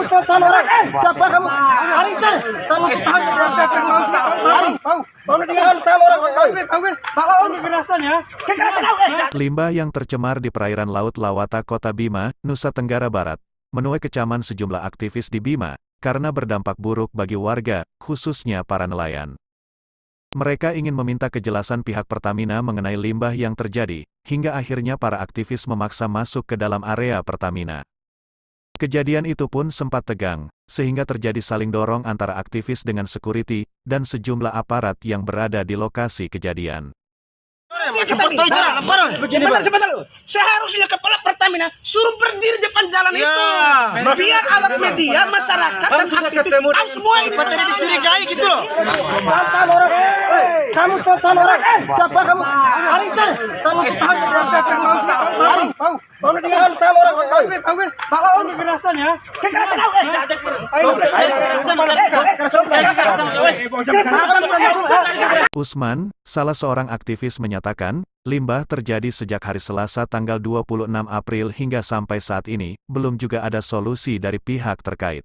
tahan orang. Siapa kamu? Hari itu. Tahan orang. Bawa kekerasan ya. Kekerasan Limbah yang tercemar di perairan Laut Lawata, Kota Bima, Nusa Tenggara Barat, menuai kecaman sejumlah aktivis di Bima, karena berdampak buruk bagi warga, khususnya para nelayan. Mereka ingin meminta kejelasan pihak Pertamina mengenai limbah yang terjadi, hingga akhirnya para aktivis memaksa masuk ke dalam area Pertamina. Kejadian itu pun sempat tegang, sehingga terjadi saling dorong antara aktivis dengan security, dan sejumlah aparat yang berada di lokasi kejadian. Seharusnya kepala Pertamina suruh berdiri depan jalan itu. Biar awak media, masyarakat dan aktivis tahu semua ini dicurigai gitu loh. Kamu tahan orang. Siapa kamu? Hari itu. Tahan orang. Bawa kekerasan ya. Kekerasan Usman, salah seorang aktivis menyatakan, limbah terjadi sejak hari Selasa tanggal 26 April hingga sampai saat ini, belum juga ada solusi dari pihak terkait.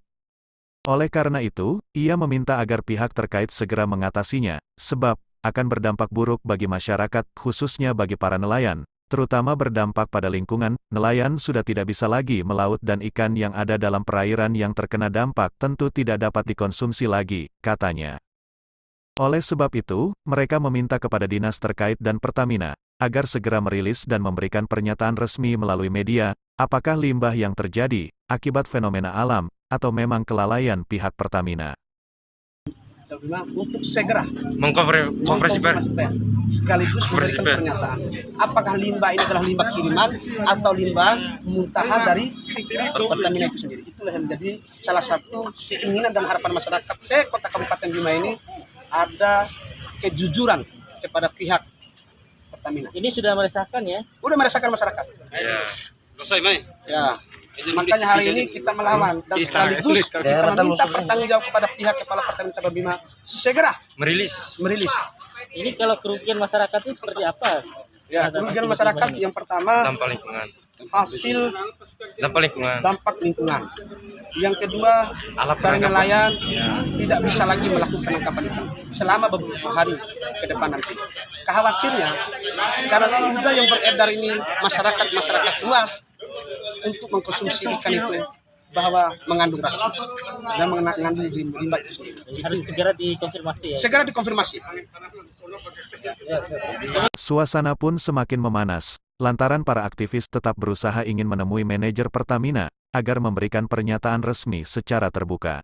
Oleh karena itu, ia meminta agar pihak terkait segera mengatasinya, sebab akan berdampak buruk bagi masyarakat, khususnya bagi para nelayan, terutama berdampak pada lingkungan. Nelayan sudah tidak bisa lagi melaut dan ikan yang ada dalam perairan yang terkena dampak tentu tidak dapat dikonsumsi lagi, katanya. Oleh sebab itu, mereka meminta kepada dinas terkait dan Pertamina, agar segera merilis dan memberikan pernyataan resmi melalui media, apakah limbah yang terjadi, akibat fenomena alam, atau memang kelalaian pihak Pertamina. Untuk segera mengkonversi pers sekaligus memberikan pernyataan apakah limbah ini adalah limbah kiriman atau limbah muntahan dari Pertamina itu sendiri. Itulah yang menjadi salah satu keinginan dan harapan masyarakat Kota Kabupaten Bima ini, ada kejujuran kepada pihak Pertamina. Ini sudah meresahkan ya? Udah meresahkan masyarakat. ya selesai Mai Ya. Makanya hari ini kita melawan dan sekaligus kita meminta pertanggung jawab kepada pihak kepala Pertamina Cabang Bima segera merilis. Ini kalau kerugian masyarakat itu seperti apa? Ya, kerugian masyarakat yang pertama Dampak lingkungan. hasil Dampak lingkungan. Yang kedua, Alat para penangkapan. nelayan tidak bisa lagi melakukan penangkapan ikan selama beberapa hari ke depan nanti. Khawatirnya karena limbah yang beredar ini masyarakat luas untuk mengkonsumsi ikan itu bahwa mengandung racun dan mengandung limbah itu sendiri. Harus segera dikonfirmasi ya? Segera dikonfirmasi. Suasana pun semakin memanas, lantaran para aktivis tetap berusaha ingin menemui manajer Pertamina, agar memberikan pernyataan resmi secara terbuka.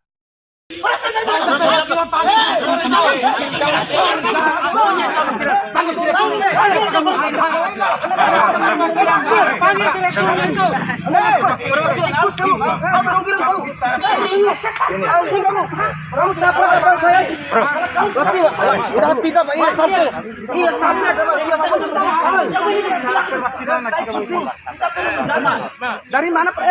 Dari mana Pak?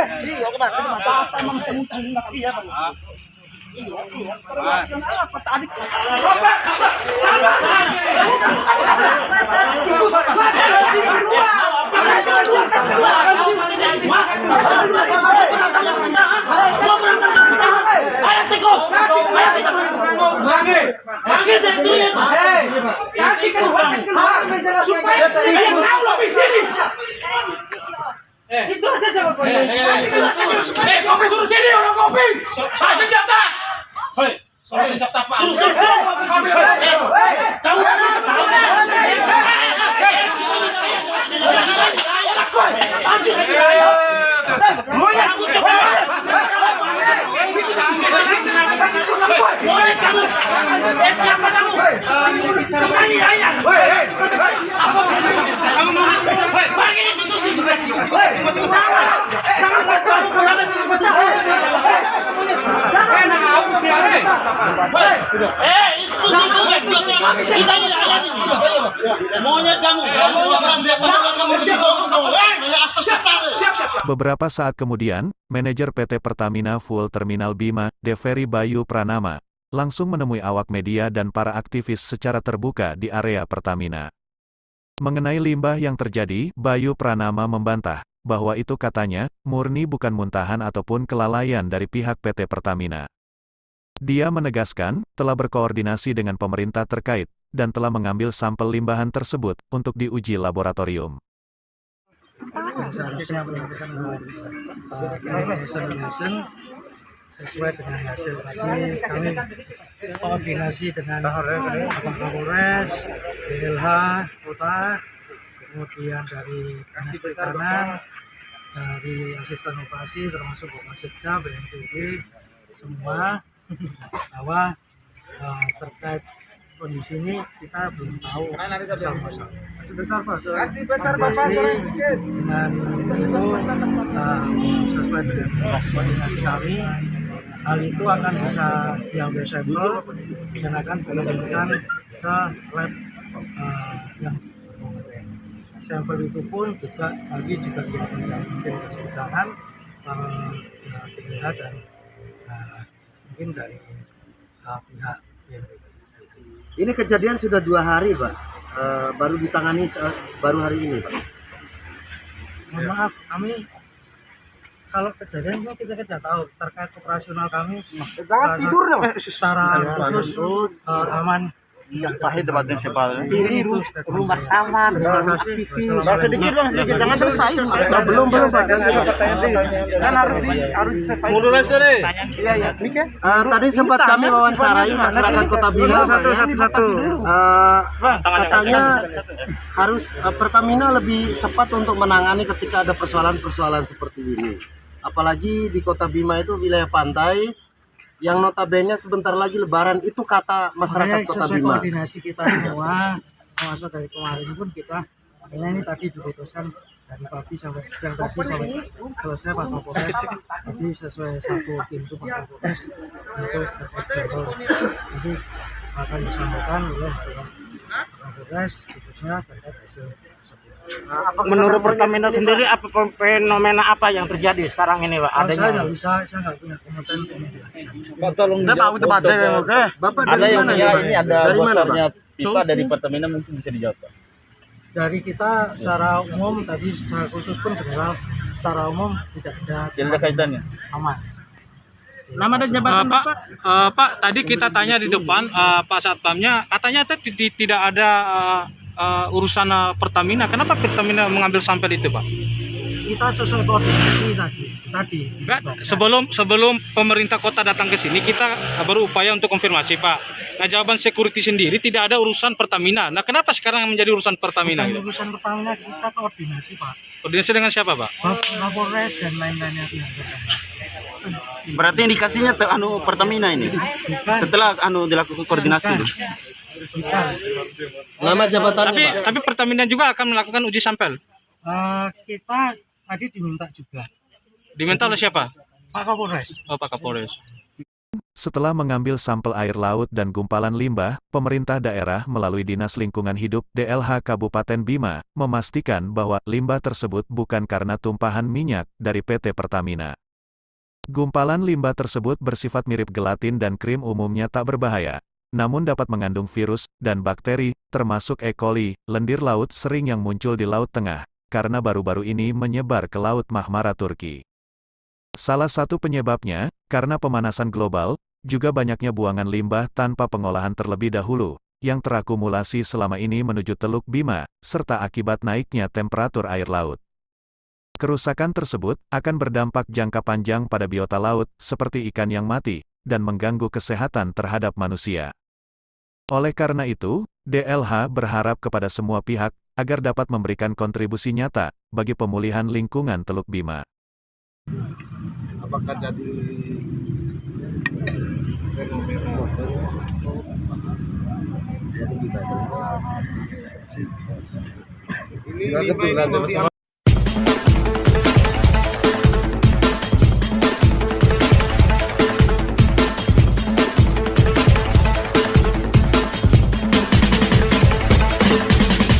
Itu aja jangan Kopi suruh sini orang kopi. Saya senjata. Hei, senjata apa? Siapa kamu? Beberapa saat kemudian, manajer PT Pertamina Full Terminal Bima, Deveri Bayu Pranama, langsung menemui awak media dan para aktivis secara terbuka di area Pertamina. Mengenai limbah yang terjadi, Bayu Pranama membantah bahwa itu katanya murni bukan muntahan ataupun kelalaian dari pihak PT Pertamina. Dia menegaskan telah berkoordinasi dengan pemerintah terkait dan telah mengambil sampel limbahan tersebut untuk diuji laboratorium. Seharusnya melakukan examination sesuai dengan hasil tadi. Kami koordinasi dengan Bapak Kapolres, DLH Kota, kemudian dari Dinas Perikanan, dari asisten operasi termasuk Kopasitda, BNPB, semua bahwa terkait kondisi ini kita belum tahu asal-muasal. Pasti dengan itu sesuai dengan koordinasi kami, hal itu akan bisa diambil sampel dan akan dikirimkan ke lab yang berkompeten. Sampel itu pun juga tadi juga diambil dari mungkin dari undangan DLH dan mungkin dari pihak BNPB. Ini kejadian sudah 2 hari, Pak. Baru ditangani baru hari ini, Pak. Mohon maaf, kami kalau kejadian ini kita tidak tahu terkait operasional kami. Jangan tidur dong. Secara khusus aman. Pahit tempatnya siapa? Ini rumah aman. Terima kasih. Sedikit bang, sedikit. Jangan selesai. Belum Pak. Kan harus selesai. Mundur aja deh. Iya. Tadi sempat kami wawancarai masyarakat Kota Bima, Pak ya. Katanya harus Pertamina lebih cepat untuk menangani ketika ada persoalan-persoalan seperti ini. Apalagi di Kota Bima itu wilayah pantai yang notabene sebentar lagi Lebaran, itu kata masyarakat Kota sesuai Bima. koordinasi kita semua, termasuk dari kemarin pun kita, makanya ini tadi diputuskan dari pagi sampai siang tadi sampai selesai Pak Kapolres. Jadi sesuai satu pintu Pak Kapolres untuk terkait sampel. Jadi akan disampaikan oleh Pak Kapolres khususnya terkait hasil tersebut. Menurut Pertamina sendiri apa fenomena apa yang terjadi sekarang ini, Pak? Saya nggak bisa, saya nggak punya komentar untuk menjelaskan. Pak, tolong dijawab. Bapak Ada dari yang mana? ya, Pak? ini ada Dari mana, bocornya Pak? pipa dari Pertamina, mungkin bisa dijawab, Pak. Dari kita secara umum tadi secara khusus pun general secara umum tidak ada kaitannya. aman. Nama dan jabatan Pak, tadi kita tanya di depan Pak Satpamnya, katanya tidak ada urusan Pertamina. Kenapa Pertamina mengambil sampel itu, Pak? Kita sesuai koordinasi tadi. Enggak, sebelum pemerintah kota datang ke sini, kita berupaya untuk konfirmasi, Pak. Nah, jawaban security sendiri tidak ada urusan Pertamina. Nah, kenapa sekarang menjadi urusan Pertamina? Bukan urusan Pertamina, kita koordinasi, Pak. Koordinasi dengan siapa, Pak? Kapolres dan lain-lainnya pihak Pertamina. Berarti indikasinya Pertamina ini. Bukan. Setelah dilakukan koordinasi. Nama jabatannya, Pak? Tapi Pertamina juga akan melakukan uji sampel. Kita tadi diminta juga. Diminta oleh siapa? Pak Kapolres. Oh, Pak Kapolres. Setelah mengambil sampel air laut dan gumpalan limbah, pemerintah daerah melalui Dinas Lingkungan Hidup DLH Kabupaten Bima memastikan bahwa limbah tersebut bukan karena tumpahan minyak dari PT Pertamina. Gumpalan limbah tersebut bersifat mirip gelatin dan krim, umumnya tak berbahaya, namun dapat mengandung virus dan bakteri, termasuk E. coli, lendir laut sering yang muncul di Laut Tengah, karena baru-baru ini menyebar ke Laut Mahmara Turki. Salah satu penyebabnya, karena pemanasan global, juga banyaknya buangan limbah tanpa pengolahan terlebih dahulu, yang terakumulasi selama ini menuju Teluk Bima, serta akibat naiknya temperatur air laut. Kerusakan tersebut akan berdampak jangka panjang pada biota laut, seperti ikan yang mati, dan mengganggu kesehatan terhadap manusia. Oleh karena itu, DLH berharap kepada semua pihak, agar dapat memberikan kontribusi nyata, bagi pemulihan lingkungan Teluk Bima. Apakah jadi fenomena ini